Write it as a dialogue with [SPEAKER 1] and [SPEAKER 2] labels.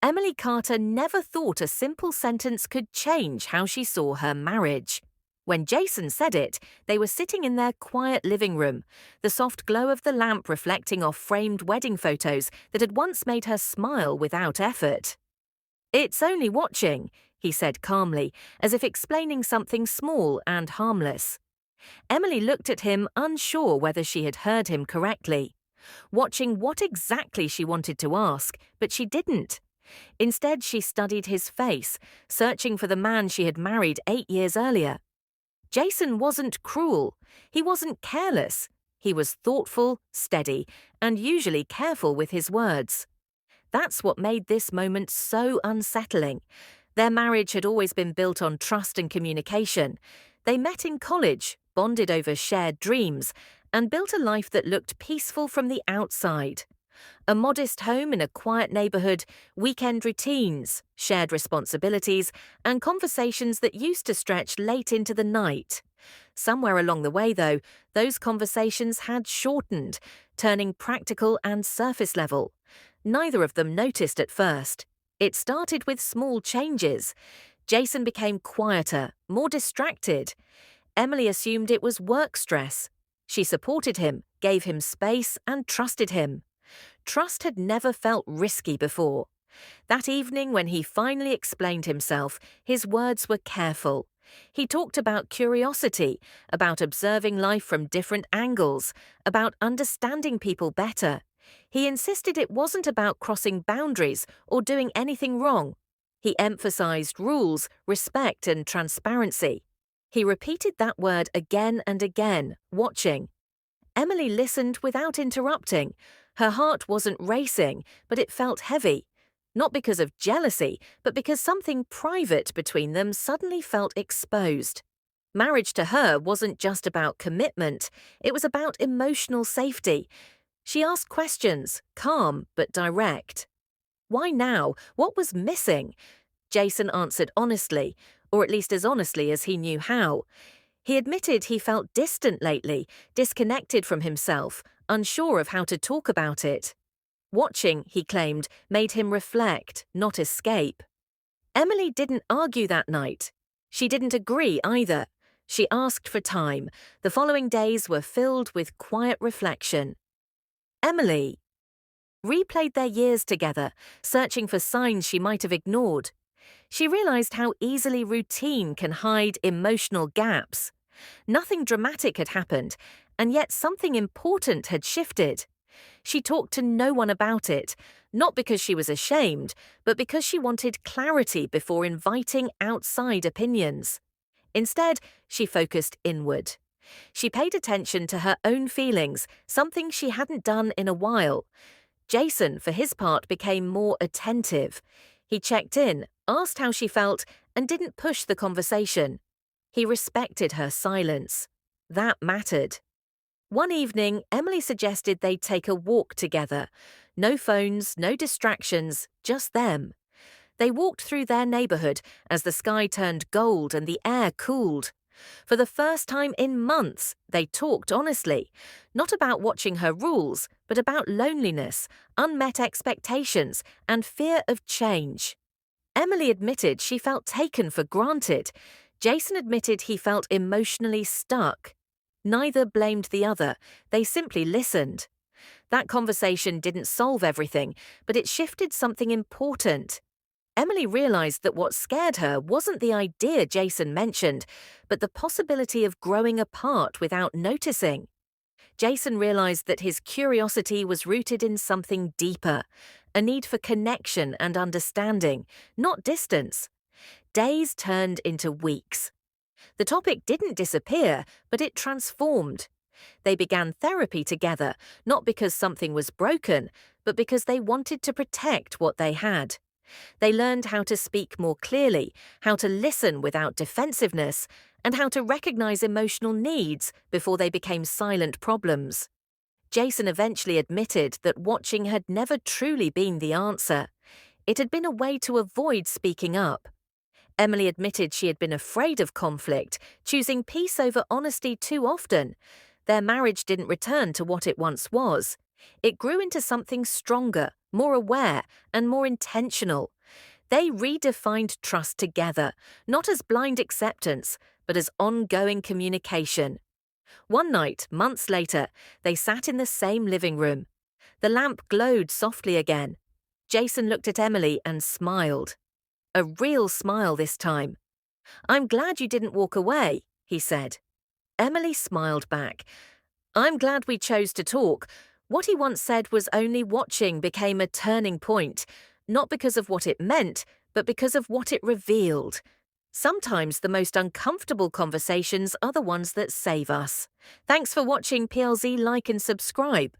[SPEAKER 1] Emily Carter never thought a simple sentence could change how she saw her marriage. When Jason said it, they were sitting in their quiet living room, the soft glow of the lamp reflecting off framed wedding photos that had once made her smile without effort. "It's only watching," he said calmly, as if explaining something small and harmless. Emily looked at him, unsure whether she had heard him correctly, watching what exactly she wanted to ask, but she didn't. Instead, she studied his face, searching for the man she had married 8 years earlier. Jason wasn't cruel. He wasn't careless. He was thoughtful, steady, and usually careful with his words. That's what made this moment so unsettling. Their marriage had always been built on trust and communication. They met in college, bonded over shared dreams, and built a life that looked peaceful from the outside. A modest home in a quiet neighborhood, weekend routines, shared responsibilities, and conversations that used to stretch late into the night. Somewhere along the way, though, those conversations had shortened, turning practical and surface level. Neither of them noticed at first. It started with small changes. Jason became quieter, more distracted. Emily assumed it was work stress. She supported him, gave him space, and trusted him. Trust had never felt risky before. That evening, when he finally explained himself, his words were careful. He talked about curiosity, about observing life from different angles, about understanding people better. He insisted it wasn't about crossing boundaries or doing anything wrong. He emphasized rules, respect, and transparency. He repeated that word again and again, watching. Emily listened without interrupting. Her heart wasn't racing, but it felt heavy. Not because of jealousy, but because something private between them suddenly felt exposed. Marriage to her wasn't just about commitment, it was about emotional safety. She asked questions, calm but direct. Why now? What was missing? Jason answered honestly, or at least as honestly as he knew how. He admitted he felt distant lately, disconnected from himself, unsure of how to talk about it. Watching, he claimed, made him reflect, not escape. Emily didn't argue that night. She didn't agree either. She asked for time. The following days were filled with quiet reflection. Emily replayed their years together, searching for signs she might have ignored. She realized how easily routine can hide emotional gaps. Nothing dramatic had happened, and yet something important had shifted. She talked to no one about it, not because she was ashamed, but because she wanted clarity before inviting outside opinions. Instead, she focused inward. She paid attention to her own feelings, something she hadn't done in a while. Jason, for his part, became more attentive. He checked in, asked how she felt, and didn't push the conversation. He respected her silence. That mattered. One evening, Emily suggested they take a walk together. No phones, no distractions, just them. They walked through their neighborhood as the sky turned gold and the air cooled. For the first time in months, they talked honestly, not about watching her rules, but about loneliness, unmet expectations, and fear of change. Emily admitted she felt taken for granted. Jason admitted he felt emotionally stuck. Neither blamed the other, they simply listened. That conversation didn't solve everything, but it shifted something important. Emily realized that what scared her wasn't the idea Jason mentioned, but the possibility of growing apart without noticing. Jason realized that his curiosity was rooted in something deeper, a need for connection and understanding, not distance. Days turned into weeks. The topic didn't disappear, but it transformed. They began therapy together, not because something was broken, but because they wanted to protect what they had. They learned how to speak more clearly, how to listen without defensiveness, and how to recognize emotional needs before they became silent problems. Jason eventually admitted that watching had never truly been the answer. It had been a way to avoid speaking up. Emily admitted she had been afraid of conflict, choosing peace over honesty too often. Their marriage didn't return to what it once was. It grew into something stronger, more aware, and more intentional. They redefined trust together, not as blind acceptance, but as ongoing communication. One night, months later, they sat in the same living room. The lamp glowed softly again. Jason looked at Emily and smiled. A real smile this time. "I'm glad you didn't walk away," he said. Emily smiled back. "I'm glad we chose to talk. What he once said was only watching became a turning point, not because of what it meant, but because of what it revealed. Sometimes the most uncomfortable conversations are the ones that save us." Thanks for watching PLZ. Like and subscribe.